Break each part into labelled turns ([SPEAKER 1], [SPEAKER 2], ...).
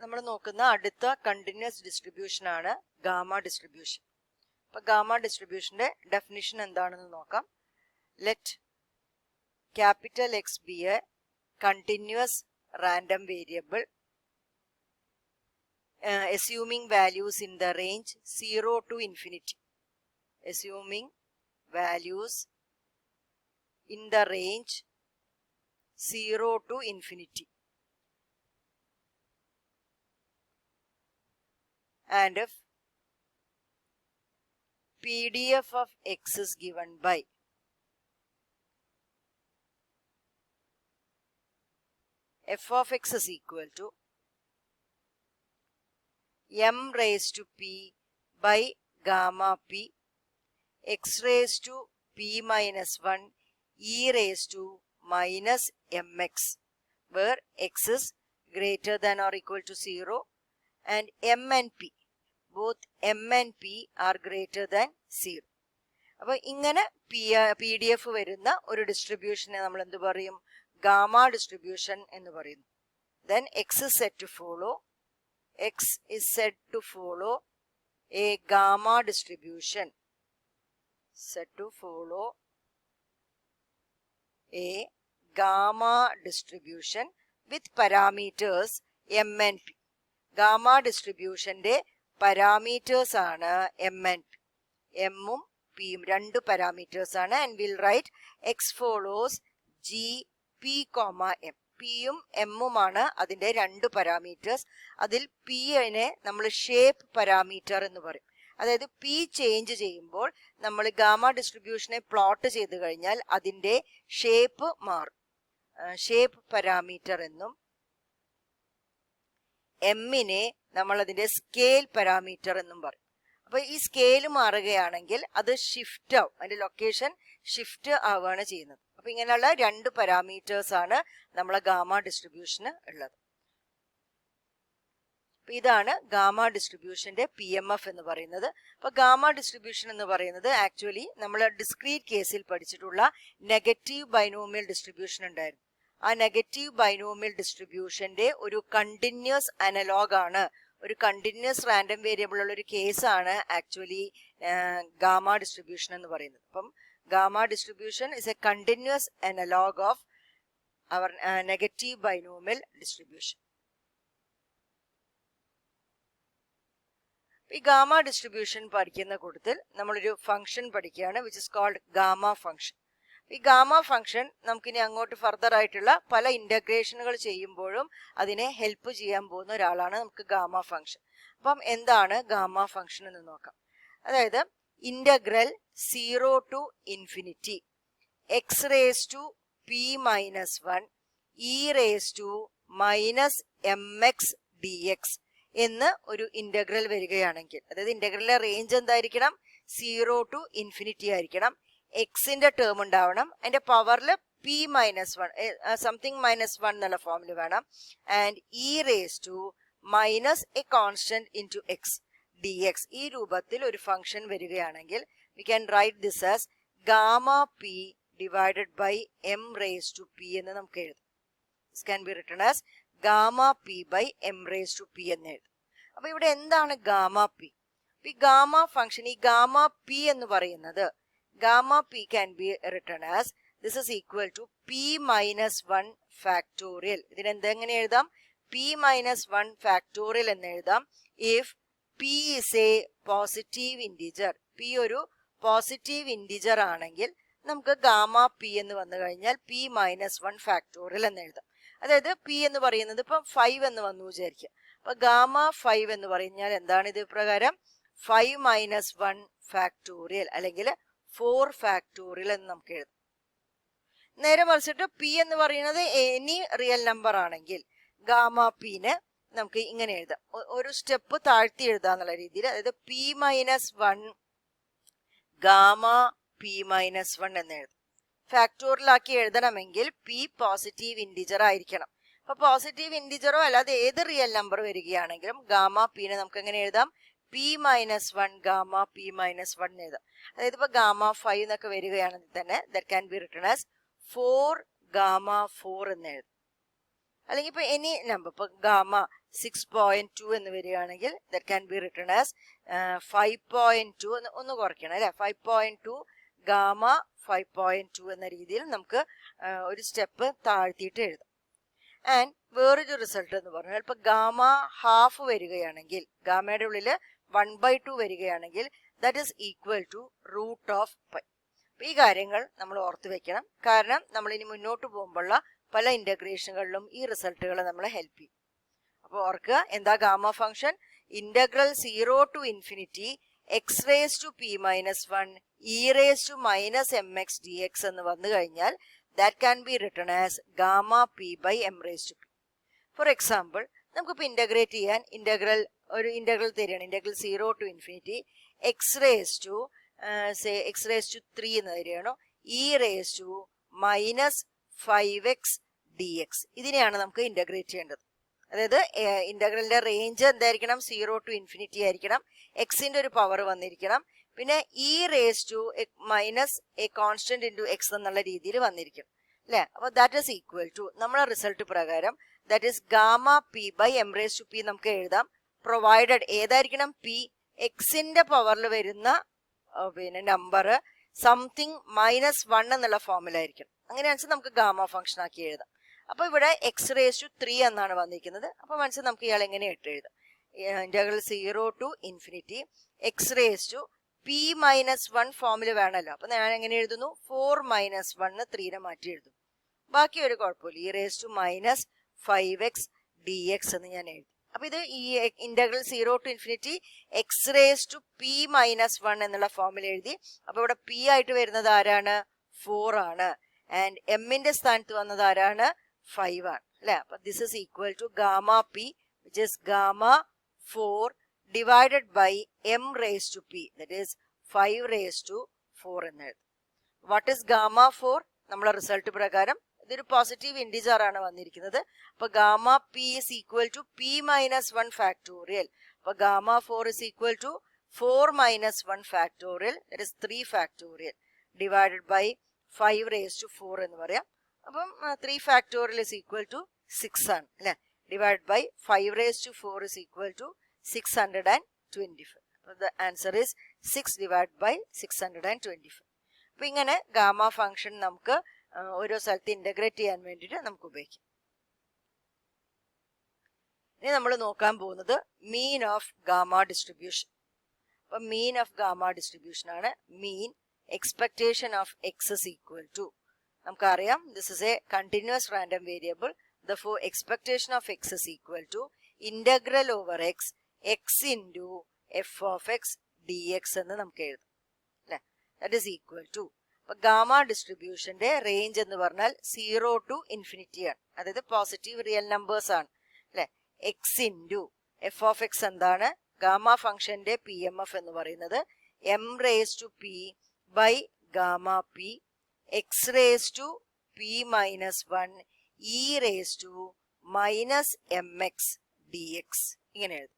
[SPEAKER 1] നമ്മൾ നോക്കുന്ന അടുത്ത കണ്ടിന്യൂസ് ഡിസ്ട്രിബ്യൂഷൻ ആണ് ഗാമ ഡിസ്ട്രിബ്യൂഷൻ. അപ്പൊ ഗാമ ഡിസ്ട്രിബ്യൂഷന്റെ ഡെഫിനിഷൻ എന്താണെന്ന് നോക്കാം. Let capital X B A continuous random variable assuming values in the range 0 to infinity. Assuming values in the range 0 to infinity. And if PDF of x is given by f of x is equal to m raised to p by gamma p x raised to p minus 1 e raised to minus mx, where x is greater than or equal to 0 and m and p, both m and p are greater than 0. അപ്പോൾ ഇങ്ങനെ P D F വരുന്ന ഒരു ഡിസ്ട്രിബ്യൂഷനെ നമ്മൾ എന്ത് പറയും? Gamma distribution എന്ന് പറയുന്നു. Then X is said to follow a gamma distribution. Said to follow a gamma distribution with parameters m and p. Gamma distributionന്റെ parameters ആണ് m and p. m ഉം p ഉം രണ്ട് parameters ആണ്. And we'll write x follows g p comma m. p യും m ഉമാണ് അതിന്റെ രണ്ട് parameters. അതിൽ p നെ നമ്മൾ ഷേപ്പ് പാരാമീറ്റർ എന്ന് പറയും. അതായത് p ചേഞ്ച് ചെയ്യുമ്പോൾ നമ്മൾ ഗാമ ഡിസ്ട്രിബ്യൂഷനെ പ്ലോട്ട് ചെയ്ത് കഴിഞ്ഞാൽ അതിന്റെ ഷേപ്പ് മാറും. ഷേപ്പ് പാരാമീറ്റർ എന്നും m നെ നമ്മൾ അതിന്റെ സ്കെയിൽ പാരാമീറ്റർ എന്നും പറയും. അപ്പൊ ഈ സ്കെയിൽ മാറുകയാണെങ്കിൽ അത് ഷിഫ്റ്റ് ആവും, അതിന്റെ ലൊക്കേഷൻ ഷിഫ്റ്റ് ആവുകയാണ് ചെയ്യുന്നത്. അപ്പൊ ഇങ്ങനെയുള്ള രണ്ട് പാരാമീറ്റേഴ്സ് ആണ് നമ്മളെ ഗാമ ഡിസ്ട്രിബ്യൂഷന് ഉള്ളത്. അപ്പൊ ഇതാണ് ഗാമ ഡിസ്ട്രിബ്യൂഷന്റെ പി എം എഫ് എന്ന് പറയുന്നത്. അപ്പൊ ഗാമ ഡിസ്ട്രിബ്യൂഷൻ എന്ന് പറയുന്നത് ആക്ച്വലി നമ്മൾ ഡിസ്ക്രീറ്റ് കേസിൽ പഠിച്ചിട്ടുള്ള നെഗറ്റീവ് ബൈനോമിയൽ ഡിസ്ട്രിബ്യൂഷൻ ഉണ്ടായിരുന്നു. ആ നെഗറ്റീവ് ബൈനോമിയൽ ഡിസ്ട്രിബ്യൂഷന്റെ ഒരു കണ്ടിന്യൂസ് അനലോഗ് ആണ്, ഒരു കണ്ടിന്യൂസ് റാൻഡം വേരിയബിൾ ഉള്ള ഒരു കേസാണ് ആക്ച്വലി ഗാമ ഡിസ്ട്രിബ്യൂഷൻ എന്ന് പറയുന്നത്. അപ്പം gamma distribution is a continuous analog of our negative binomial distribution. ഈ ഗാമ ഡിസ്ട്രിബ്യൂഷൻ പഠിക്കുന്ന കൂട്ടത്തിൽ നമ്മളൊരു ഫംഗ്ഷൻ പഠിക്കുകയാണ്, which is called gamma function. ഈ ഗാമ ഫംഗ്ഷൻ നമുക്കിനി അങ്ങോട്ട് ഫർദർ ആയിട്ടുള്ള പല ഇന്റഗ്രേഷനുകൾ ചെയ്യുമ്പോഴും അതിനെ ഹെൽപ്പ് ചെയ്യാൻ പോകുന്ന ഒരാളാണ് നമുക്ക് ഗാമ ഫംഗ്ഷൻ. അപ്പം എന്താണ് ഗാമ ഫംഗ്ഷൻ എന്ന് നോക്കാം. അതായത് integral 0 to infinity x raised to p minus 1 e raised to minus mx dx എന്ന് ഒരു ഇന്റഗ്രൽ വരികയാണെങ്കിൽ, അതായത് ഇന്റഗ്രലിന്റെ റേഞ്ച് എന്തായിരിക്കണം? 0 to infinity ആയിരിക്കണം. എക്സിന്റെ ടേം ഉണ്ടാവണം, അതിന്റെ പവറിൽ p minus 1 സംതിങ് minus 1 എന്നുള്ള ഫോമിൽ വേണം. And e raised to minus a constant into x dx ഈ രൂപത്തിൽ ഒരു ഫംഗ്ഷൻ വരികയാണെങ്കിൽ we can write this as gamma p divided by m raised to p എന്ന് നമുക്ക് എഴുതാം. This can be written as gamma p by m raised to p എന്ന് എഴുതാം. അപ്പൊ ഇവിടെ എന്താണ് ഗാമ പി? ഈ ഗാമ ഫംഗ്ഷൻ, ഈ ഗാമ പി എന്ന് പറയുന്നത്, gamma P can be written as this is equal to p minus 1 factorial. ഇതിനെന്തെങ്ങനെ എഴുതാം? p minus 1 factorial എന്ന് എഴുതാം. if p is a positive integer, p ഒരു പോസിറ്റീവ് ഇൻറ്റിജർ ആണെങ്കിൽ നമുക്ക് ഗാമ പി എന്ന് വന്നു കഴിഞ്ഞാൽ p minus 1 ഫാക്ടോറിയൽ എന്ന് എഴുതാം. അതായത് p എന്ന് പറയുന്നത് ഇപ്പം 5 എന്ന് വന്നു വിചാരിക്കുക. അപ്പൊ ഗാമ 5 എന്ന് പറഞ്ഞാൽ എന്താണ്? ഇത് പ്രകാരം 5 minus 1 ഫാക്ടോറിയൽ അല്ലെങ്കിൽ 4 ഫാക്ടോറിയൽ എന്ന് നമുക്ക് എഴുതാം. നേരെ മറിച്ചിട്ട് p എന്ന് പറയുന്നത് എനി റിയൽ നമ്പർ ആണെങ്കിൽ ഗാമ പിന് നമുക്ക് ഇങ്ങനെ എഴുതാം, ഒരു സ്റ്റെപ്പ് താഴ്ത്തി എഴുതാന്നുള്ള രീതിയിൽ. അതായത് p minus 1 gamma p minus 1 എന്ന് എഴുതും. ഫാക്ടോറിയലാക്കി എഴുതണമെങ്കിൽ p പോസിറ്റീവ് ഇൻറ്റിജർ ആയിരിക്കണം. അപ്പൊ പോസിറ്റീവ് ഇൻറ്റിജറോ അല്ലാതെ ഏത് റിയൽ നമ്പർ വരികയാണെങ്കിലും ഗാമ പിനെ നമുക്ക് എങ്ങനെ എഴുതാം? p minus 1 gamma p minus 1 എന്ന് എഴുതാം. അതായത് ഇപ്പൊ ഗാമ 5 എന്നൊക്കെ വരികയാണെങ്കിൽ തന്നെ that can be written as 4 gamma 4 എന്ന് എഴുതാം. അല്ലെങ്കിൽ ഇപ്പോൾ എനി നമ്പർ, ഇപ്പോൾ ഗാമ 6.2 എന്ന് വരികയാണെങ്കിൽ that can be written as 5.2 ഒന്ന് കുറയ്ക്കണം അല്ലേ, 5.2 ഗാമ 5.2 എന്ന രീതിയിൽ നമുക്ക് ഒരു സ്റ്റെപ്പ് താഴ്ത്തിയിട്ട് എഴുതാം. ആൻഡ് വേറൊരു റിസൾട്ട് എന്ന് പറഞ്ഞാൽ ഇപ്പൊ ഗാമ ഹാഫ് വരികയാണെങ്കിൽ, ഗാമയുടെ ഉള്ളിൽ 1/2 വരികയാണെങ്കിൽ that is equal to root of pi. അപ്പൊ ഈ കാര്യങ്ങൾ നമ്മൾ ഓർത്ത് വെക്കണം, കാരണം നമ്മൾ ഇനി മുന്നോട്ട് പോകുമ്പോഴുള്ള പല ഇന്റഗ്രേഷനുകളിലും ഈ റിസൾട്ടുകൾ നമ്മളെ ഹെൽപ്പ് ചെയ്യും. അപ്പോൾ ഓർക്കുക, എന്താ gamma function? Integral 0 to infinity x raise to p minus 1 e raise to minus m x d x എന്ന് വന്നു കഴിഞ്ഞാൽ that can be written as gamma p by m raised to p. For example, നമുക്കിപ്പോൾ integrate ചെയ്യാൻ ഒരു integral തരികയാണ്, integral 0 to infinity x raise to x raise to 3 എന്ന് തരികയാണോ, e raise to minus 5x dx. ഇതിനെയാണ് നമുക്ക് integrate ചെയ്യേണ്ടത്. അതായത് ഇന്റഗ്രലിന്റെ റേഞ്ച് എന്തായിരിക്കണം? 0 ടു ഇൻഫിനിറ്റി ആയിരിക്കണം, എക്സിന്റെ ഒരു പവർ വന്നിരിക്കണം, പിന്നെ e raise to minus a constant into x എന്നുള്ള രീതിയിൽ വന്നിരിക്കും അല്ലെ. അപ്പൊ ദാറ്റ് ഈസ് ഈക്വൽ ടു നമ്മളെ റിസൾട്ട് പ്രകാരം that is gamma p by m raise to p നമുക്ക് എഴുതാം. പ്രൊവൈഡഡ് ഏതായിരിക്കണം? പി എക്സിന്റെ പവറിൽ വരുന്ന പിന്നെ നമ്പർ സംതിങ് -1 എന്നുള്ള ഫോമിലായിരിക്കും. അങ്ങനെയാണെന്ന് നമുക്ക് ഗാമ ഫംഗ്ഷൻ ആക്കി എഴുതാം. അപ്പൊ ഇവിടെ എക്സ് റേസ് ടു 3 എന്നാണ് വന്നിരിക്കുന്നത്. അപ്പൊ മനസ്സിൽ നമുക്ക് ഇയാൾ എങ്ങനെ ഇട്ട് എഴുതാം? Integral 0 to infinity x raise to p -1 ഫോമിൽ വേണമല്ലോ. അപ്പൊ ഞാൻ എങ്ങനെ എഴുതുന്നു? 4 - 1 3 മാറ്റി എഴുതും. ബാക്കി ഒരു കുഴപ്പമില്ല, e raise to minus 5x dx എന്ന് ഞാൻ എഴുതി. അപ്പൊ ഇത് ഈ integral 0 to infinity x raise to p -1 എന്നുള്ള ഫോമിൽ എഴുതി. അപ്പൊ ഇവിടെ പി ആയിട്ട് വരുന്നത് ആരാണ്? 4 ആണ്. ആൻഡ് എമ്മിന്റെ സ്ഥാനത്ത് വന്നത് ആരാണ്? 5 ആണ് അല്ലെ. അപ്പൊ this is equal to gamma p which is gamma 4 divided by m raised to p, that is 5 raised to 4 എന്ന് എഴുതും. What is gamma 4? നമ്മളെ റിസൾട്ട് പ്രകാരം ഇതൊരു പോസിറ്റീവ് ഇൻഡിജർ ആണ് വന്നിരിക്കുന്നത്. അപ്പൊ gamma P is equal to p -1 factorial. അപ്പൊ gamma 4 is equal to 4 - 1 factorial, that is 3 factorial divided by 5 raised to 4 എന്ന് പറയാം. അപ്പം 3 factorial is equal to 6 ആണ് അല്ലെ. divided by 5 raised to 4 is equal to 625. The answer is 6 divided by 625. അപ്പൊ ഇങ്ങനെ gamma function നമുക്ക് ഓരോ സ്ഥലത്ത് ഇന്റഗ്രേറ്റ് ചെയ്യാൻ വേണ്ടിയിട്ട് നമുക്ക് ഉപയോഗിക്കാം. ഇനി നമ്മൾ നോക്കാൻ പോകുന്നത് മീൻ ഓഫ് ഗാമ ഡിസ്ട്രിബ്യൂഷൻ. അപ്പൊ മീൻ ഓഫ് ഗാമ ഡിസ്ട്രിബ്യൂഷൻ ആണ് mean expectation of x is equal to, നമുക്കറിയാം this is a continuous random variable, therefore expectation of x is equal to integral over x into f of x dx എന്ന് നമുക്ക് എഴുതാം അല്ലെ. That is equal to, അപ്പൊ gamma ഡിസ്ട്രിബ്യൂഷന്റെ range എന്ന് പറഞ്ഞാൽ 0 to infinity ആണ്, അതായത് പോസിറ്റീവ് റിയൽ നമ്പേഴ്സ് ആണ് അല്ലെ. X into f of x എന്താണ്? ഗാമ ഫംഗ്ഷന്റെ പി എം എഫ് എന്ന് പറയുന്നത് m raise to p by gamma p x raise to p -1 e raise to minus m x d x ഇങ്ങനെ എഴുതും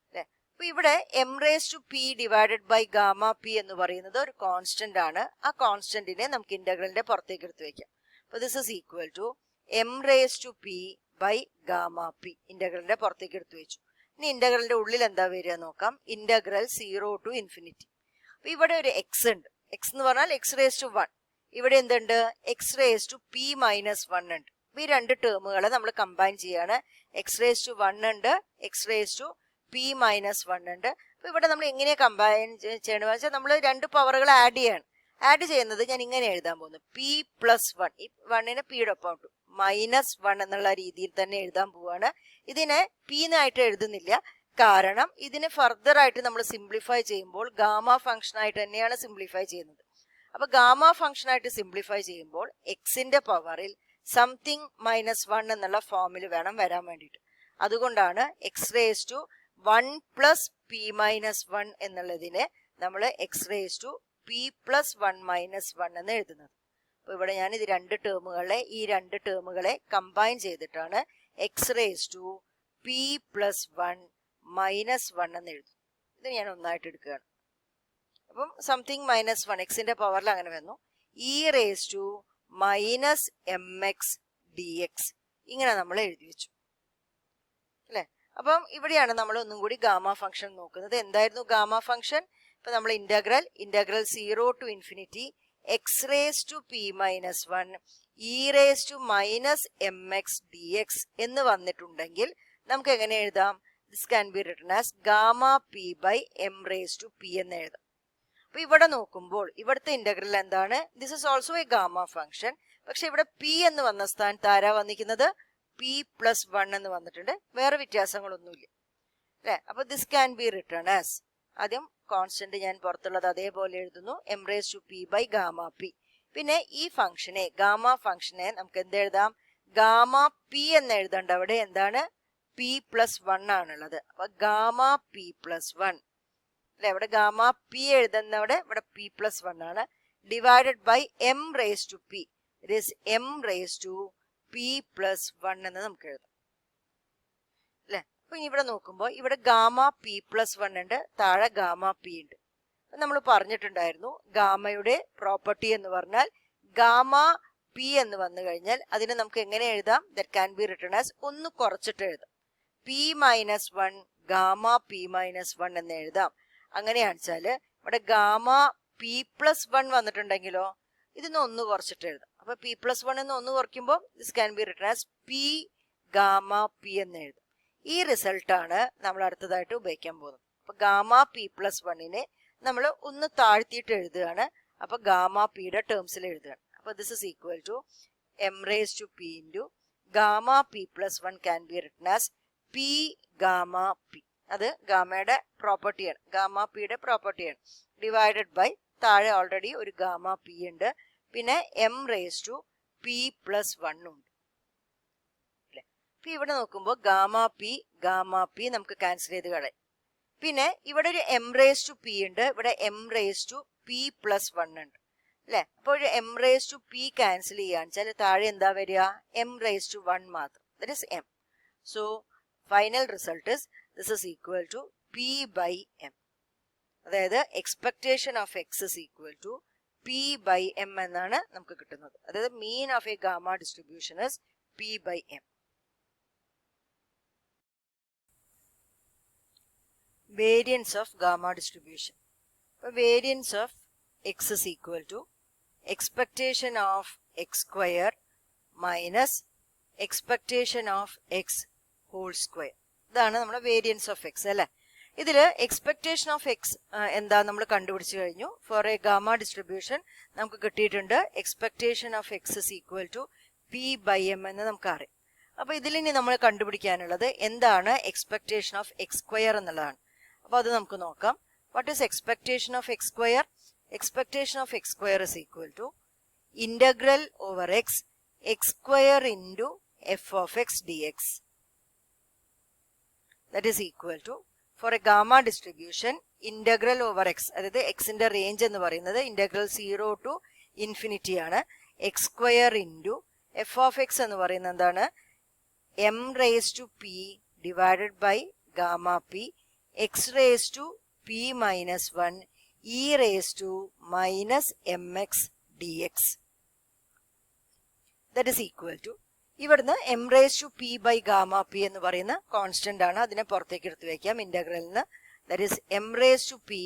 [SPEAKER 1] അല്ലെ. അപ്പൊ ഇവിടെ m raise to p divided by gamma p എന്ന് പറയുന്നത് ഒരു കോൺസ്റ്റന്റ് ആണ്. ആ കോൺസ്റ്റന്റിനെ നമുക്ക് ഇന്റഗ്രലിന്റെ പുറത്തേക്ക് എടുത്ത് വെക്കാം. അപ്പൊ this is equal to m raise to p by gamma p ഇന്റഗ്രലിന്റെ പുറത്തേക്ക് എടുത്ത് വെച്ചു. ഇനി ഇന്റഗ്രലിന്റെ ഉള്ളിൽ എന്താ വരിക നോക്കാം. Integral 0 to infinity. അപ്പൊ ഇവിടെ ഒരു എക്സ് ഉണ്ട്, എക്സ് എന്ന് പറഞ്ഞാൽ എക്സ് റേസ് ടു 1. ഇവിടെ എന്തുണ്ട്? എക്സ് റേസ് ടു പി -1 ഉണ്ട്. ഈ രണ്ട് ടേമുകളെ നമ്മൾ കമ്പൈൻ ചെയ്യാണ്. എക്സ് റേസ് ടു 1 ഉണ്ട്, എക്സ് റേസ് ടു പി -1 ഉണ്ട്. അപ്പൊ ഇവിടെ നമ്മൾ എങ്ങനെയാ കമ്പൈൻ ചെയ്യണമെന്ന് വെച്ചാൽ നമ്മൾ രണ്ട് പവറുകൾ ആഡ് ചെയ്യാണ്. ആഡ് ചെയ്യുന്നത് ഞാൻ ഇങ്ങനെ എഴുതാൻ പോകുന്നു, പി +1. ഈ 1നെ പിയുടെ ഒപ്പം ഇട്ടു, -1 എന്നുള്ള രീതിയിൽ തന്നെ എഴുതാൻ പോവാണ്. ഇതിനെ പി എന്നായിട്ട് എഴുതുന്നില്ല, കാരണം ഇതിനെ ഫർദർ ആയിട്ട് നമ്മൾ സിംപ്ലിഫൈ ചെയ്യുമ്പോൾ ഗാമ ഫംഗ്ഷൻ ആയിട്ട് തന്നെയാണ് സിംപ്ലിഫൈ ചെയ്യുന്നത്. അപ്പൊ ഗാമ ഫംഗ്ഷൻ ആയിട്ട് സിംപ്ലിഫൈ ചെയ്യുമ്പോൾ എക്സിന്റെ പവറിൽ സംതിങ് -1 എന്നുള്ള ഫോമിൽ വേണം വരാൻ വേണ്ടിയിട്ട്. അതുകൊണ്ടാണ് എക്സ് റേസ് ടു 1 + p -1 എന്നുള്ളതിനെ നമ്മൾ എക്സ് റേസ് ടു p +1 -1 എന്ന് എഴുതുന്നത്. അപ്പൊ ഇവിടെ ഞാൻ ഇത് ഈ രണ്ട് ടേമുകളെ കമ്പൈൻ ചെയ്തിട്ടാണ് എക്സ് റേസ് ടു p +1 -1 എന്ന് എഴുതും. ഇത് ഞാൻ ഒന്നായിട്ട് എടുക്കുകയാണ്. അപ്പം സംതിങ് -1 എക്സിന്റെ പവറിൽ അങ്ങനെ വന്നു. E raise to -mx dx ഇങ്ങനെ നമ്മൾ എഴുതി വെച്ചു അല്ലെ. അപ്പം ഇവിടെയാണ് നമ്മൾ ഒന്നും കൂടി ഗാമ ഫംഗ്ഷൻ നോക്കുന്നത്. എന്തായിരുന്നു ഗാമ ഫംഗ്ഷൻ? ഇപ്പൊ നമ്മൾ integral 0 to infinity x raised to p minus 1 e raised to minus mx dx എന്ന് വന്നിട്ടുണ്ടെങ്കിൽ നമുക്ക് എങ്ങനെ എഴുതാം? This can be written as gamma p by m raised to p എന്ന് എഴുതാം. അപ്പൊ ഇവിടെ നോക്കുമ്പോൾ ഇവിടുത്തെ ഇന്റഗ്രൽ എന്താണ്? This is also A gamma function. പക്ഷെ ഇവിടെ p എന്ന് വന്ന സ്ഥാനത്ത് ആരാ വന്നിരിക്കുന്നത്? p+1 എന്ന് വന്നിട്ടുണ്ട്. വേറെ വ്യത്യാസങ്ങളൊന്നുമില്ല അല്ലെ. അപ്പൊ this can be written as, ആദ്യം കോൺസ്റ്റന്റ് ഞാൻ പുറത്തുള്ളത് അതേപോലെ എഴുതുന്നു, m raised to p by gamma p. പിന്നെ ഈ ഫംഗ്ഷനെ ഗാമ ഫംഗ്ഷനെ നമുക്ക് എന്ത് എഴുതാം? ഗാമ p എന്ന് എഴുതണ്ട, അവിടെ എന്താണ്? p+1 ആണുള്ളത്. അപ്പൊ ഗാമ p+1 അല്ലെ. ഇവിടെ ഗാമ p എഴുതുന്നവിടെ ഇവിടെ p+1 ആണ്. Divided by m raised to p. It is m raised to p+1 എന്ന് നമുക്ക് എഴുതാം അല്ലെ. അപ്പൊ ഇവിടെ നോക്കുമ്പോൾ ഇവിടെ ഗാമ p+1 ഉണ്ട്, താഴെ ഗാമ p ഉണ്ട്. നമ്മൾ പറഞ്ഞിട്ടുണ്ടായിരുന്നു ഗാമയുടെ പ്രോപ്പർട്ടി എന്ന് പറഞ്ഞാൽ ഗാമ p എന്ന് വന്നു കഴിഞ്ഞാൽ അതിനെ നമുക്ക് എങ്ങനെ എഴുതാം? That can be written as, ഒന്ന് കുറച്ചിട്ട് എഴുതാം, p-1 ഗാമ p-1 എന്ന് എഴുതാം. അങ്ങനെയാണെന്ന് വെച്ചാല് ഇവിടെ ഗാമ p+1 വന്നിട്ടുണ്ടെങ്കിലോ ഇതിന്ന് ഒന്ന് കുറച്ചിട്ട് എഴുതാം. അപ്പൊ p+1 എന്ന് ഒന്ന് കുറയ്ക്കുമ്പോൾ this can be written as p gamma p എന്ന് എഴുതാം. ഈ റിസൾട്ടാണ് നമ്മൾ അടുത്തതായിട്ട് ഉപയോഗിക്കാൻ പോകുന്നത്. അപ്പൊ ഗാമ p+1നെ നമ്മൾ ഒന്ന് താഴ്ത്തിയിട്ട് എഴുതുകയാണ്. അപ്പൊ ഗാമ പിയുടെ ടേംസിൽ എഴുതുകയാണ്. അപ്പൊ this is equal to m raised to p into gamma p+1 can be written as p gamma p. അത് ഗാമയുടെ പ്രോപ്പർട്ടിയാണ്, ഗാമ പിയുടെ പ്രോപ്പർട്ടിയാണ്. ഡിവൈഡഡ് ബൈ താഴെ ഓൾറെഡി ഒരു ഗാമ p ഉണ്ട്, പിന്നെ m raised to p+1 ഉണ്ട് അല്ലെ. അപ്പൊ ഇവിടെ നോക്കുമ്പോൾ ഗാമ p നമുക്ക് ക്യാൻസൽ ചെയ്ത് കളയാം. പിന്നെ ഇവിടെ ഒരു m raised to p ഉണ്ട്, ഇവിടെ m raised to p+1 ഉണ്ട് അല്ലെ. അപ്പൊ ഒരു m raised to p cancel ചെയ്യാന്ന് വെച്ചാൽ താഴെ എന്താ വരിക? m raised to 1 മാത്രം, that is m. So final result is this is equal to p by m. അതായത് expectation of x is equal to p by m എന്നാണ് നമുക്ക് കിട്ടുന്നത്. അതായത് mean of a gamma distribution is p by m. Variance of gamma distribution. Variance of x is equal to expectation of x square minus expectation of x whole square. ഇതാണ് നമ്മുടെ variance of X അല്ലെ. ഇതില് expectation of X എന്താ നമ്മൾ കണ്ടുപിടിച്ചു കഴിഞ്ഞു. Four a gamma distribution നമുക്ക് കിട്ടിയിട്ടുണ്ട് expectation of x is equal to p by m എന്ന് നമുക്ക് അറിയാം. അപ്പൊ ഇതിലിനി നമ്മൾ കണ്ടുപിടിക്കാനുള്ളത് എന്താണ് എക്സ്പെക്ടേഷൻ ഓഫ് എക്സ് സ്ക്വയർ എന്നുള്ളതാണ്. അപ്പൊ അത് നമുക്ക് നോക്കാം. What is expectation of x square? Expectation of x square is equal to integral over x square into f of x d x. That is equal to for a gamma distribution integral over x, അതായത് എക്സിന്റെ range എന്ന് പറയുന്നത് integral 0 to infinity ആണ്. X square into f of x എന്ന് പറയുന്നത് എന്താണ്? m raised to p divided by gamma p x raised to p minus 1 e raised to minus mx dx. That is equal to ഇവിടുന്ന് m raised to p by gamma p എന്ന് പറയുന്ന constant ആണ്. അതിനെ പുറത്തേക്ക് എടുത്ത് വെക്കാം ഇന്റഗ്രലിൽ നിന്ന്. That is m raised to p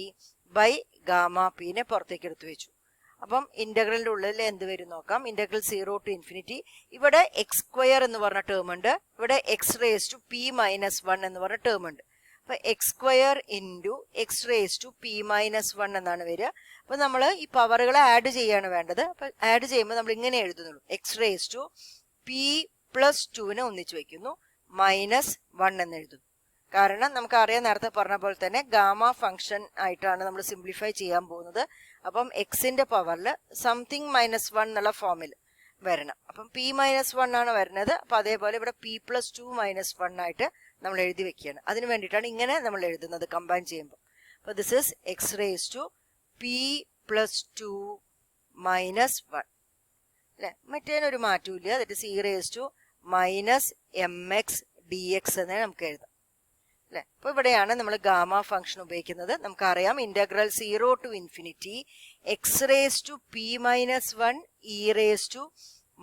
[SPEAKER 1] by gamma p നെ പുറത്തേക്ക് എടുത്ത് വെച്ചു. അപ്പം ഇന്റഗ്രലിന്റെ ഉള്ളിൽ എന്ത് വരും നോക്കാം. Integral 0 to infinity. ഇവിടെ എക്സ് സ്ക്വയർ എന്ന് പറഞ്ഞ ടേം ഉണ്ട്, ഇവിടെ x raised to p minus 1 എന്ന് പറഞ്ഞ ടേം ഉണ്ട്. അപ്പൊ x square into x raise to p-1 എന്നാണ് വരിക. അപ്പൊ നമ്മൾ ഈ പവറുകളെ ആഡ് ചെയ്യാണ് വേണ്ടത്. അപ്പൊ ആഡ് ചെയ്യുമ്പോൾ നമ്മൾ ഇങ്ങനെ എഴുതുന്നുള്ളൂ, എക്സ് റേസ് ടു p+2നെ ഒന്നിച്ച് വെക്കുന്നു, -1 എന്ന് എഴുതുന്നു. കാരണം നമുക്കറിയാം, നേരത്തെ പറഞ്ഞ പോലെ തന്നെ ഗാമ ഫംഗ്ഷൻ ആയിട്ടാണ് നമ്മൾ സിംപ്ലിഫൈ ചെയ്യാൻ പോകുന്നത്. അപ്പം എക്സിന്റെ പവറിൽ സംതിങ് -1 എന്നുള്ള ഫോമിൽ വരണം. അപ്പം p-1 ആണ് വരുന്നത്. അപ്പൊ അതേപോലെ ഇവിടെ p+2 -1 ആയിട്ട് നമ്മൾ എഴുതി വെക്കുകയാണ്. അതിന് വേണ്ടിയിട്ടാണ് ഇങ്ങനെ നമ്മൾ എഴുതുന്നത് കമ്പൈൻ ചെയ്യുമ്പോൾ. അപ്പൊ this is x raise to p+2 -1 അല്ലെ. മറ്റേനൊരു മാറ്റമില്ല, that is e raise to -mx dx എന്ന് നമുക്ക് എഴുതാം അല്ലെ. അപ്പൊ ഇവിടെയാണ് നമ്മൾ ഗാമ ഫംഗ്ഷൻ ഉപയോഗിക്കുന്നത്. നമുക്കറിയാം integral 0 to infinity x raise to p-1 e raise to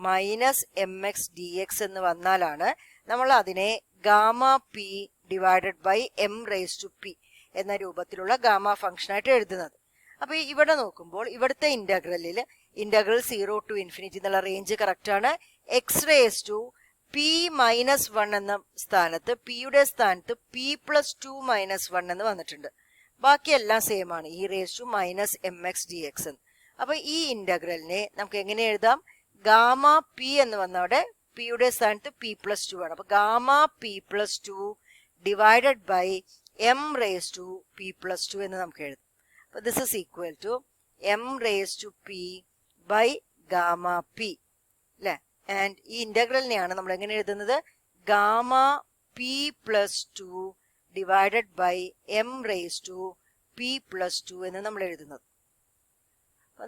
[SPEAKER 1] minus m x d x എന്ന് വന്നാലാണ് നമ്മൾ അതിനെ gamma p divided by m raise to p എന്ന രൂപത്തിലുള്ള ഗാമ ഫംഗ്ഷനായിട്ട് എഴുതുന്നത്. അപ്പൊ ഇവിടെ നോക്കുമ്പോൾ ഇവിടുത്തെ ഇന്റഗ്രലിൽ ഇന്റഗ്രൽ 0 ടു ഇൻഫിനിറ്റി എന്നുള്ള റേഞ്ച് കറക്റ്റ് ആണ്. X raise to p minus 1 എന്ന സ്ഥാനത്ത് പിയുടെ സ്ഥാനത്ത് പി പ്ലസ് 2 മൈനസ് 1 എന്ന് വന്നിട്ടുണ്ട്. ബാക്കിയെല്ലാം സെയിം ആണ്, e raise to minus m x d x എന്ന്. അപ്പൊ ഈ ഇന്റഗ്രലിനെ നമുക്ക് എങ്ങനെ എഴുതാം? ഗാമ പി എന്ന് വന്നവിടെ പിയുടെ സ്ഥാനത്ത് പി പ്ലസ് 2 ആണ്. അപ്പൊ gamma p plus 2 divided by m raise to p plus 2 എന്ന് നമുക്ക് എഴുതാം. അപ്പൊ this is equal to m raise to p by gamma p അല്ലെ. ആൻഡ് ഈ ഇന്റഗ്രലിനെയാണ് നമ്മൾ എങ്ങനെ എഴുതുന്നത്? Gamma p plus 2 divided by m raise to p plus 2 എന്ന് നമ്മൾ എഴുതുന്നത്.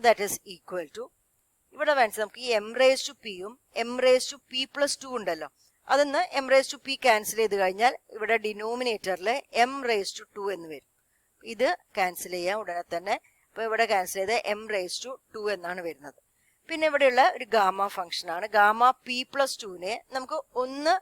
[SPEAKER 1] ദാറ്റ് ഈസ് ഈക്വൽ ടു, ഇവിടെ വേണ്ടത് നമുക്ക് ഈ എം റേസ് ടു പിയും m raise to p plus 2 ഉണ്ടല്ലോ, അതൊന്ന് m raise to p cancel ചെയ്ത് കഴിഞ്ഞാൽ ഇവിടെ ഡിനോമിനേറ്ററിൽ എം റേസ് ടു 2 എന്ന് വരും. ഇത് ക്യാൻസൽ ചെയ്യാം ഉടനെ തന്നെ. അപ്പൊ ഇവിടെ ക്യാൻസൽ ചെയ്ത് എം റേസ് ടു 2 എന്നാണ് വരുന്നത്. പിന്നെ ഇവിടെയുള്ള ഒരു ഗാമ ഫംഗ്ഷൻ ആണ്. ഗാമ പി പ്ലസ് 2നെ നമുക്ക് ഒന്ന്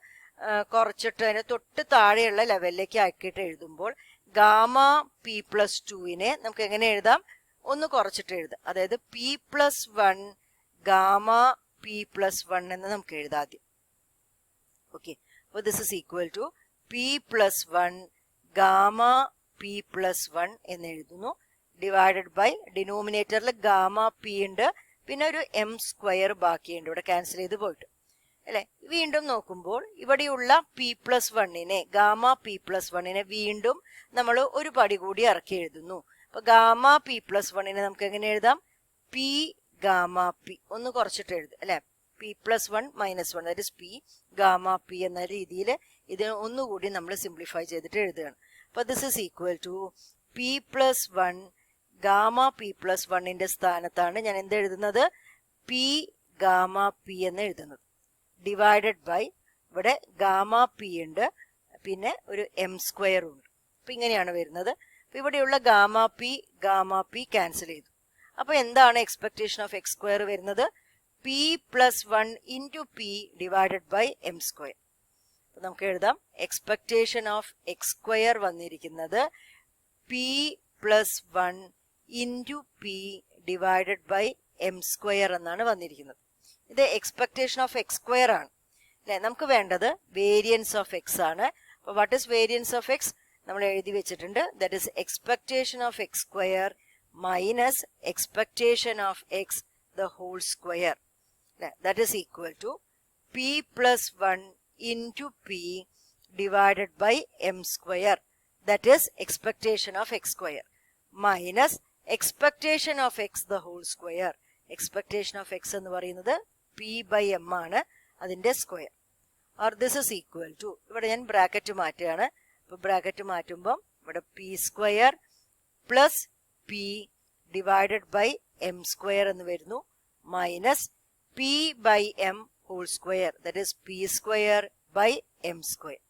[SPEAKER 1] കുറച്ചിട്ട് അതിന് തൊട്ട് താഴെയുള്ള ലെവലിലേക്ക് ആക്കിയിട്ട് എഴുതുമ്പോൾ ഗാമ പി പ്ലസ് 2നെ നമുക്ക് എങ്ങനെ എഴുതാം? ഒന്ന് കുറച്ചിട്ട് എഴുതാം. അതായത് p plus 1 gamma p plus 1 എന്ന് നമുക്ക് എഴുതാം ആദ്യം. ഓക്കെ, അപ്പോൾ this is equal to p plus 1 gamma p plus 1 എന്ന് എഴുതുന്നു. ഡിവൈഡഡ് ബൈ ഡിനോമിനേറ്ററിൽ ഗാമ പി ഉണ്ട്, പിന്നെ ഒരു എം സ്ക്വയർ ബാക്കിയുണ്ട്, ഇവിടെ ക്യാൻസൽ ചെയ്ത് പോയിട്ട് അല്ലെ. വീണ്ടും നോക്കുമ്പോൾ ഇവിടെയുള്ള പി പ്ലസ് 1നെ ഗാമ പി പ്ലസ് 1നെ വീണ്ടും നമ്മൾ ഒരു പടി കൂടി ഇറക്കി എഴുതുന്നു. അപ്പൊ ഗാമ പി പ്ലസ് 1നെ നമുക്ക് എങ്ങനെ എഴുതാം? പി ഗാമ പി ഒന്ന് കുറച്ചിട്ട് എഴുതും അല്ലെ. P plus 1 minus 1 that is p gamma p എന്ന രീതിയിൽ ഇത് ഒന്നുകൂടി നമ്മൾ സിംപ്ലിഫൈ ചെയ്തിട്ട് എഴുതുകയാണ്. അപ്പൊ this is equal to p plus 1 gamma p plus 1ന്റെ സ്ഥാനത്താണ് ഞാൻ എന്ത് എഴുതുന്നത്? പി ഗാമ പി എന്ന് എഴുതുന്നത്. ഡിവൈഡഡ് ബൈ ഇവിടെ ഗാമ പി ഉണ്ട്, പിന്നെ ഒരു എം സ്ക്വയറും ഉണ്ട്. അപ്പൊ ഇങ്ങനെയാണ് വരുന്നത്. അപ്പൊ ഇവിടെയുള്ള ഗാമ പി ക്യാൻസൽ ചെയ്തു. അപ്പൊ എന്താണ് എക്സ്പെക്ടേഷൻ ഓഫ് എക്സ് സ്ക്വയർ വരുന്നത്? P plus 1 into p divided by m square. അപ്പൊ നമുക്ക് എഴുതാം എക്സ്പെക്ടേഷൻ ഓഫ് എക്സ് സ്ക്വയർ വന്നിരിക്കുന്നത് p plus 1 into p divided by m square എന്നാണ് വന്നിരിക്കുന്നത്. ഇത് എക്സ്പെക്ടേഷൻ ഓഫ് എക്സ് സ്ക്വയർ ആണ് അല്ലെ. നമുക്ക് വേണ്ടത് വേരിയൻസ് ഓഫ് എക്സ് ആണ്. അപ്പൊ what is variance of x? നമ്മൾ എഴുതി വെച്ചിട്ടുണ്ട്. That is expectation of x square minus expectation of x the whole square. That is equal to p plus 1 into p divided by m square. That is expectation of x square minus expectation of x the whole square. Expectation of x എന്ന് പറയുന്നത് p by m ആണ്, അതിന്റെ square. or this is equal to, ഇവിടെ ഞാൻ bracket മാറ്റുകയാണ്. അപ്പോൾ bracket മാറ്റുമ്പോൾ ഇവിടെ p square plus p divided by m square എന്ന് വരുന്നു, minus p by m whole square, that is p square by m square.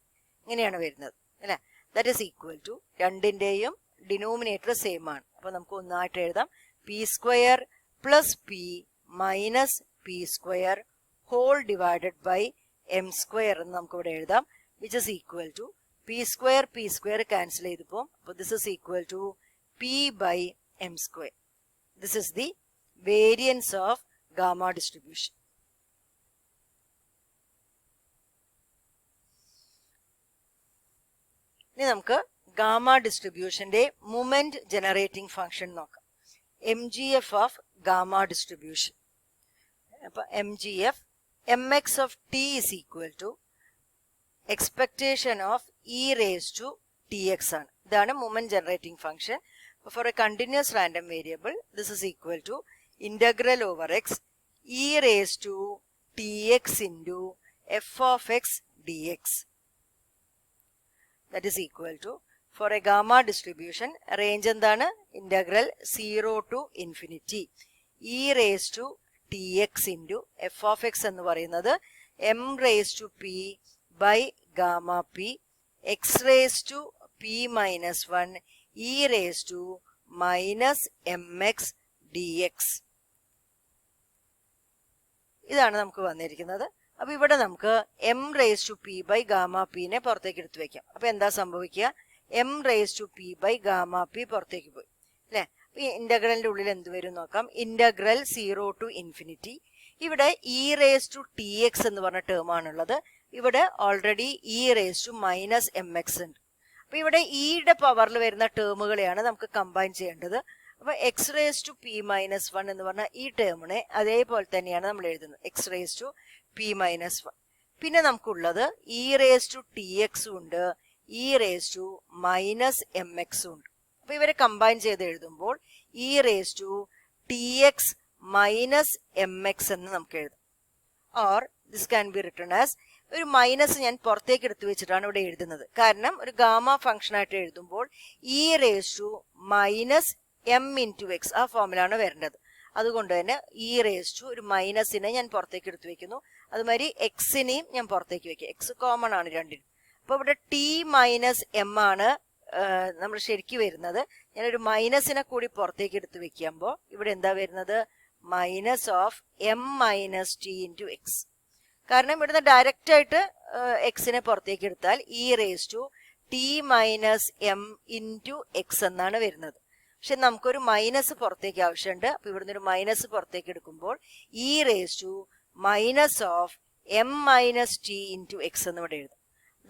[SPEAKER 1] ഇങ്ങനെയാണ് വരുന്നത് അല്ലെ. that is equal to, രണ്ടിന്റെയും ഡിനോമിനേറ്റർ സെയിം ആണ്. അപ്പൊ നമുക്ക് ഒന്നായിട്ട് എഴുതാം p square plus p minus p square whole divided by m square എന്ന് നമുക്ക് ഇവിടെ എഴുതാം, which is equal to p square cancel ചെയ്ത് പോകും. അപ്പൊ this is equal to p by m square. This is the variance of gamma distribution. ഇനി നമുക്ക് gamma ഡിസ്ട്രിബ്യൂഷന്റെ മൊമെന്റ് ജനറേറ്റിംഗ് ഫംഗ്ഷൻ നോക്കാം. MGF of gamma distribution. അപ്പൊ MGF mx of t is equal to expectation of e raised to tx ആണ്. ഇതാണ് moment generating function. For a continuous random variable, this is equal to integral over x e raised to tx into f of x dx. That is equal to, for a gamma distribution, range എന്താണ്? Integral 0 to infinity e raised to tx into f of x എന്ന് പറയുന്നത് m raised to p by gamma p x raised to p minus 1 e raised to minus mx dx. ഇതാണ് നമുക്ക് വന്നിരിക്കുന്നത്. അപ്പൊ ഇവിടെ നമുക്ക് m raise to p by gamma പിനെ പുറത്തേക്ക് എടുത്തു വെക്കാം. അപ്പൊ എന്താ സംഭവിക്കുക? M raise to p by gamma p പുറത്തേക്ക് പോയി അല്ലെ. ഈ ഇന്റഗ്രലിന്റെ ഉള്ളിൽ എന്ത് വരും നോക്കാം. Integral 0 to infinity. ഇവിടെ e raise to t x എന്ന് പറഞ്ഞ ടേം ആണുള്ളത്. ഇവിടെ already e raise to minus m x ഉണ്ട്. അപ്പൊ ഇവിടെ ഇയുടെ പവറിൽ വരുന്ന ടേമുകളെയാണ് നമുക്ക് കമ്പൈൻ ചെയ്യേണ്ടത്. അപ്പൊ x raise to p minus 1 എന്ന് പറഞ്ഞ ഈ ടേമിനെ അതേപോലെ തന്നെയാണ് നമ്മൾ എഴുതുന്നത്, x raise to p minus 1. പിന്നെ നമുക്കുള്ളത് ഇ റേസ് ടു ടി എക്സും ഉണ്ട്, e raise to minus m എക്സും ഉണ്ട്. അപ്പൊ ഇവരെ കമ്പൈൻ ചെയ്ത് എഴുതുമ്പോൾ e raise to t x minus m x എന്ന് നമുക്ക് എഴുതാം. Or this can be written as, ഒരു മൈനസ് ഞാൻ പുറത്തേക്ക് എടുത്തു വെച്ചിട്ടാണ് ഇവിടെ എഴുതുന്നത്. കാരണം ഒരു ഗാമ ഫംഗ്ഷൻ ആയിട്ട് എഴുതുമ്പോൾ e raise to minus m into x ആ ഫോമിലാണ് വരേണ്ടത്. അതുകൊണ്ട് തന്നെ ഇ റേസ് ടു ഒരു മൈനസിനെ ഞാൻ പുറത്തേക്ക് എടുത്തു വെക്കുന്നു. അതുമാതിരി എക്സിനെയും ഞാൻ പുറത്തേക്ക് വെക്കുക. എക്സ് കോമൺ ആണ് രണ്ടിനും. അപ്പൊ ഇവിടെ ടി മൈനസ് എം ആണ് നമ്മൾ ശരിക്കും വരുന്നത്. ഞാനൊരു മൈനസിനെ കൂടി പുറത്തേക്ക് എടുത്ത് വെക്കുമ്പോൾ ഇവിടെ എന്താ വരുന്നത്? Minus of m minus t into x. കാരണം ഇവിടുന്ന് ഡയറക്റ്റ് ആയിട്ട് എക്സിനെ പുറത്തേക്ക് എടുത്താൽ e raise to t minus m into x എന്നാണ് വരുന്നത്. പക്ഷെ നമുക്കൊരു മൈനസ് പുറത്തേക്ക് ആവശ്യമുണ്ട്. അപ്പൊ ഇവിടുന്ന് ഒരു മൈനസ് പുറത്തേക്ക് എടുക്കുമ്പോൾ e raise to minus of m minus t into x എന്ന് ഇവിടെ എഴുതാം.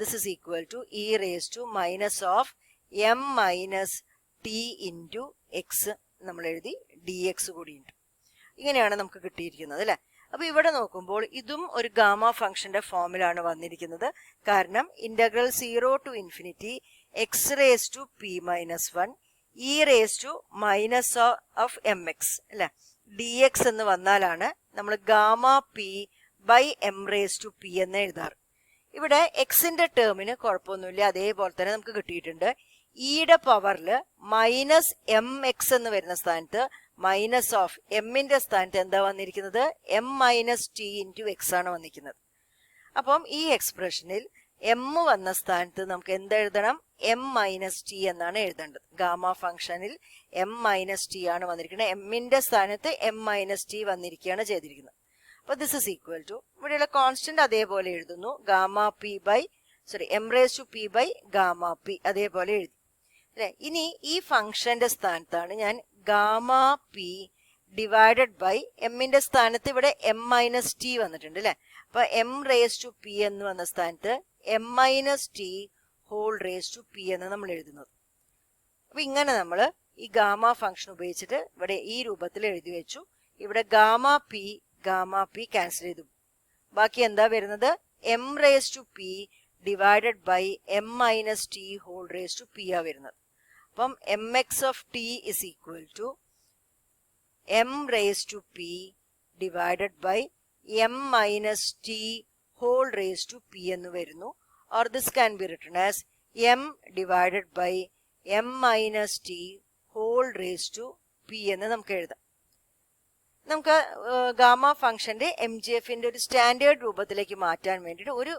[SPEAKER 1] This is equal to e raise to minus of m minus t into x നമ്മൾ എഴുതി, ഡി എക്സ് കൂടിയുണ്ട്. ഇങ്ങനെയാണ് നമുക്ക് കിട്ടിയിരിക്കുന്നത് അല്ലെ. അപ്പൊ ഇവിടെ നോക്കുമ്പോൾ ഇതും ഒരു ഗാമ ഫംഗ്ഷന്റെ ഫോമിലാണ് വന്നിരിക്കുന്നത്. കാരണം integral 0 to infinity x raise to p minus 1 e raise to minus of m x അല്ലെ, ഡി എക്സ് എന്ന് വന്നാലാണ് നമ്മൾ gamma p by m raise to p എന്ന് എഴുതാറ്. ഇവിടെ എക്സിന്റെ ടേമിന് കുഴപ്പമൊന്നുമില്ല, അതേപോലെ തന്നെ നമുക്ക് കിട്ടിയിട്ടുണ്ട്. ഇയുടെ പവറിൽ മൈനസ് എം എക്സ് എന്ന് വരുന്ന സ്ഥാനത്ത് മൈനസ് ഓഫ് എമ്മിന്റെ സ്ഥാനത്ത് എന്താ വന്നിരിക്കുന്നത്? M minus t into X ആണ് വന്നിരിക്കുന്നത്. അപ്പം ഈ എക്സ്പ്രഷനിൽ എം വന്ന സ്ഥാനത്ത് നമുക്ക് എന്തെഴുതണം? എം മൈനസ് ടി എന്നാണ് എഴുതേണ്ടത്. ഗാമ ഫംഗ്ഷനിൽ എം മൈനസ് ടി ആണ് വന്നിരിക്കുന്നത്. എമ്മിന്റെ സ്ഥാനത്ത് എം മൈനസ് ടി വന്നിരിക്കുകയാണ് ചെയ്തിരിക്കുന്നത്. അപ്പൊ ദിസ് ഇസ് ഈക്വൽ ടു, ഇവിടെയുള്ള കോൺസ്റ്റന്റ് അതേപോലെ എഴുതുന്നു, gamma p by m raise to p by gamma p അതേപോലെ എഴുതി അല്ലെ. ഇനി ഈ ഫംഗ്ഷന്റെ സ്ഥാനത്താണ് ഞാൻ ഗാമ പി ഡിവൈഡഡ് ബൈ എമ്മിന്റെ സ്ഥാനത്ത് ഇവിടെ എം മൈനസ് ടി വന്നിട്ടുണ്ട് അല്ലെ. അപ്പൊ എം റേസ് ടു പി എന്ന് വന്ന സ്ഥാനത്ത് m minus t whole raise to p എന്ന് നമ്മൾ എഴുതുന്നത്. അപ്പൊ ഇങ്ങനെ നമ്മൾ ഈ ഗാമ ഫംഗ്ഷൻ ഉപയോഗിച്ചിട്ട് ഇവിടെ ഈ രൂപത്തിൽ എഴുതി വെച്ചു. ഇവിടെ ഗാമ പി ക്യാൻസൽ ചെയ്തു. ബാക്കി എന്താ വരുന്നത്? M raise to p divided by m minus t whole raise to p ആ വരുന്നത്. അപ്പം m x of t is equal to m raise to p divided by m minus t whole raise to p എന്ന് വരുന്നു. Or this can be written as m divided by m minus t whole raise to p എന്ന് നമുക്ക് എഴുതാം. നമുക്ക് gamma ഫംഗ്ഷന്റെ M G എഫിന്റെ ഒരു standard രൂപത്തിലേക്ക് മാറ്റാൻ വേണ്ടിയിട്ട് ഒരു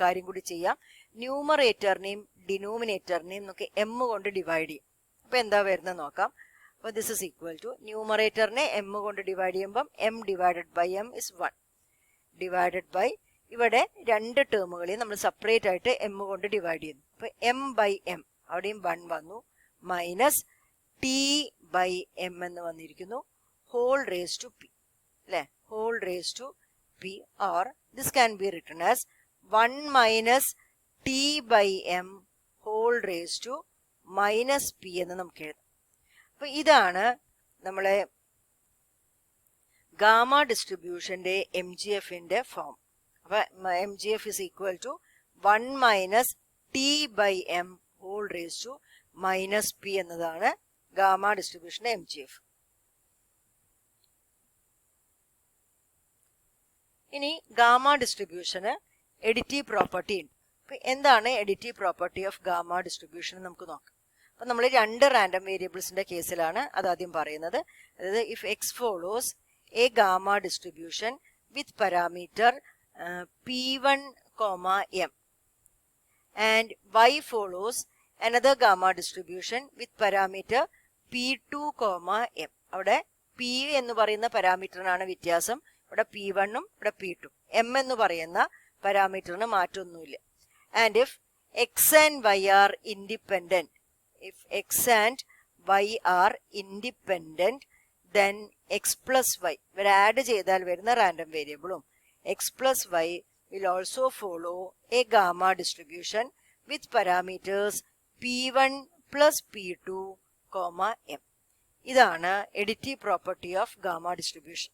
[SPEAKER 1] കാര്യം കൂടി ചെയ്യാം. ന്യൂമറേറ്ററിനെയും ഡിനോമിനേറ്ററിനെയും നമുക്ക് എം കൊണ്ട് ഡിവൈഡ് ചെയ്യും. അപ്പൊ എന്താ വരുന്നത് നോക്കാം. അപ്പൊ ദിസ് ഇസ് ഈക്വൽ ടു, ന്യൂമറേറ്ററിനെ എം കൊണ്ട് ഡിവൈഡ് ചെയ്യുമ്പം m divided by m is 1 divided by, ഇവിടെ രണ്ട് ടേമുകളെയും നമ്മൾ സെപ്പറേറ്റ് ആയിട്ട് എം കൊണ്ട് ഡിവൈഡ് ചെയ്യുന്നു. അപ്പൊ എം ബൈ എം അവിടെയും 1 വന്നു, മൈനസ് ടി ബൈ എം എന്ന് വന്നിരിക്കുന്നു, ഹോൾ റേസ് ടു പി അല്ലെ, whole raise to p. Or this can be written as 1 minus t by m whole raise to minus p എന്ന് നമുക്ക് എഴുതാം. അപ്പൊ ഇതാണ് നമ്മളെ ഗാമ ഡിസ്ട്രിബ്യൂഷന്റെ എം ജി എഫിന്റെ ഫോം. അപ്പൊ M G F is equal to 1 minus t by m whole raise to minus p എന്നതാണ് ഗാമ ഡിസ്ട്രിബ്യൂഷന്റെ എം ജി എഫ്. ഇനി ഗാമ ഡിസ്ട്രിബ്യൂഷന് എഡിറ്റീവ് പ്രോപ്പർട്ടി ഉണ്ട്. അപ്പൊ എന്താണ് additive property of gamma distribution നമുക്ക് നോക്കാം. അപ്പൊ നമ്മൾ രണ്ട് റാൻഡം വേരിയബിൾസിന്റെ കേസിലാണ് അതാദ്യം പറയുന്നത്. അതായത് if X follows A gamma distribution with parameter p1, m and y follows another gamma distribution with parameter p2, m. അവിടെ p എന്ന് പറയുന്ന പാരാമീറ്ററിനാണ് വ്യത്യാസം, ഇവിടെ P1ഉം ഇവിടെ P2. M എന്ന് പറയുന്ന പാരാമീറ്ററിന് മാറ്റമൊന്നുമില്ല. And if X and Y are independent, if X and Y are independent, then X plus Y, ഇവർ ആഡ് ചെയ്താൽ വരുന്ന റാൻഡം വേരിയബിളും X plus Y will also follow a gamma distribution with parameters P1 plus P2, M. ഇതാണ് additive property of gamma distribution.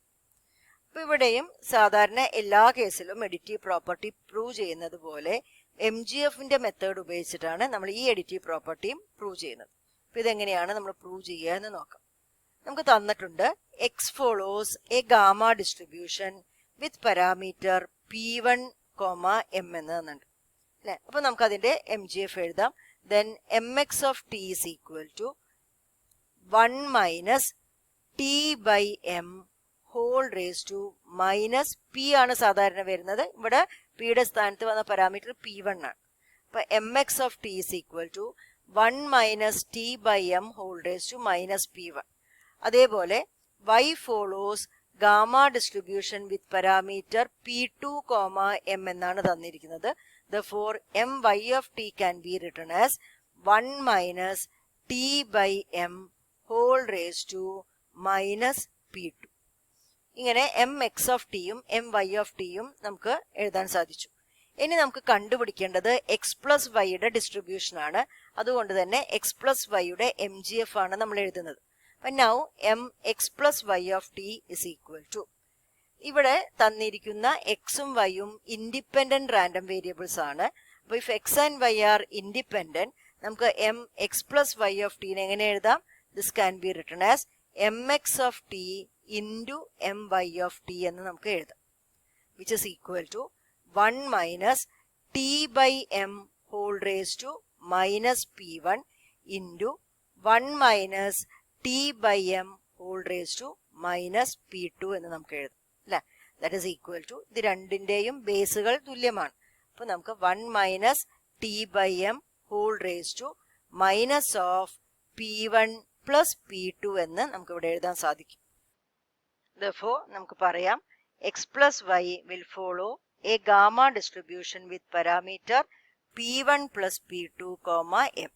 [SPEAKER 1] അപ്പോൾ ഇവിടെയും സാധാരണ എല്ലാ കേസിലും എഡിറ്റീവ് പ്രോപ്പർട്ടി പ്രൂവ് ചെയ്യുന്നത് പോലെ MGFന്റെ മെത്തേഡ് ഉപയോഗിച്ചിട്ടാണ് നമ്മൾ ഈ എഡിറ്റീവ് പ്രോപ്പർട്ടിയും പ്രൂവ് ചെയ്യുന്നത്. അപ്പോൾ ഇതെങ്ങനെയാണ് നമ്മൾ പ്രൂവ് ചെയ്യുക എന്ന് നോക്കാം. നമുക്ക് തന്നിട്ടുണ്ട് X follows a gamma distribution with parameter P1, M എന്ന് തന്നിട്ടുണ്ട് അല്ലേ. അപ്പോൾ നമുക്ക് അതിന്റെ MGF എഴുതാം. Then mx of t is equal to 1 minus t by m whole raised to minus p ആണ് സാധാരണ വരുന്നത്. ഇവിടെ പിയുടെ സ്ഥാനത്ത് വന്ന പാരാമീറ്റർ P1 ആണ്. അപ്പോൾ mx of t is equal to 1 minus t by m whole raised to minus P1. അതേപോലെ y follows gamma distribution with parameter P2, m എന്നാണ് തന്നിരിക്കുന്നത്. Therefore my of t can be written as 1 minus t by m whole raised to minus P2. ഇങ്ങനെ mx of tയും my of tയും നമുക്ക് എഴുതാൻ സാധിച്ചു. ഇനി നമുക്ക് കണ്ടുപിടിക്കേണ്ടത് x plus yയുടെ ഡിസ്ട്രിബ്യൂഷൻ ആണ്. അതുകൊണ്ട് തന്നെ x plus yയുടെ MGF ആണ് നമ്മൾ എഴുതുന്നത്. But now mx plus y of t is equal to, ഇവിടെ തന്നിരിക്കുന്ന എക്സും വൈയും ഇൻഡിപെൻഡന്റ് റാൻഡം വേരിയബിൾസ് ആണ്. അപ്പോൾ if x and y are independent, നമുക്ക് mx plus y of t എങ്ങനെ എഴുതാം? This can be written as mx of t into my of t എന്ന് നമുക്ക് എഴുതാം, which is equal to 1 minus t by m whole raised to minus P1 into 1 minus t by m whole raised to minus P2 എന്ന് നമുക്ക് എഴുതാം അല്ലേ. That is equal to, ഇത് രണ്ടിൻ്റെയും ബേസുകൾ തുല്യമാണ്. അപ്പോൾ നമുക്ക് 1 minus t by m whole raised to minus of P1 plus P2 എന്ന് നമുക്ക് ഇവിടെ എഴുതാൻ സാധിക്കും. Therefore നമുക്ക് പറയാം x plus y will follow a gamma distribution with parameter P1 plus P2, m.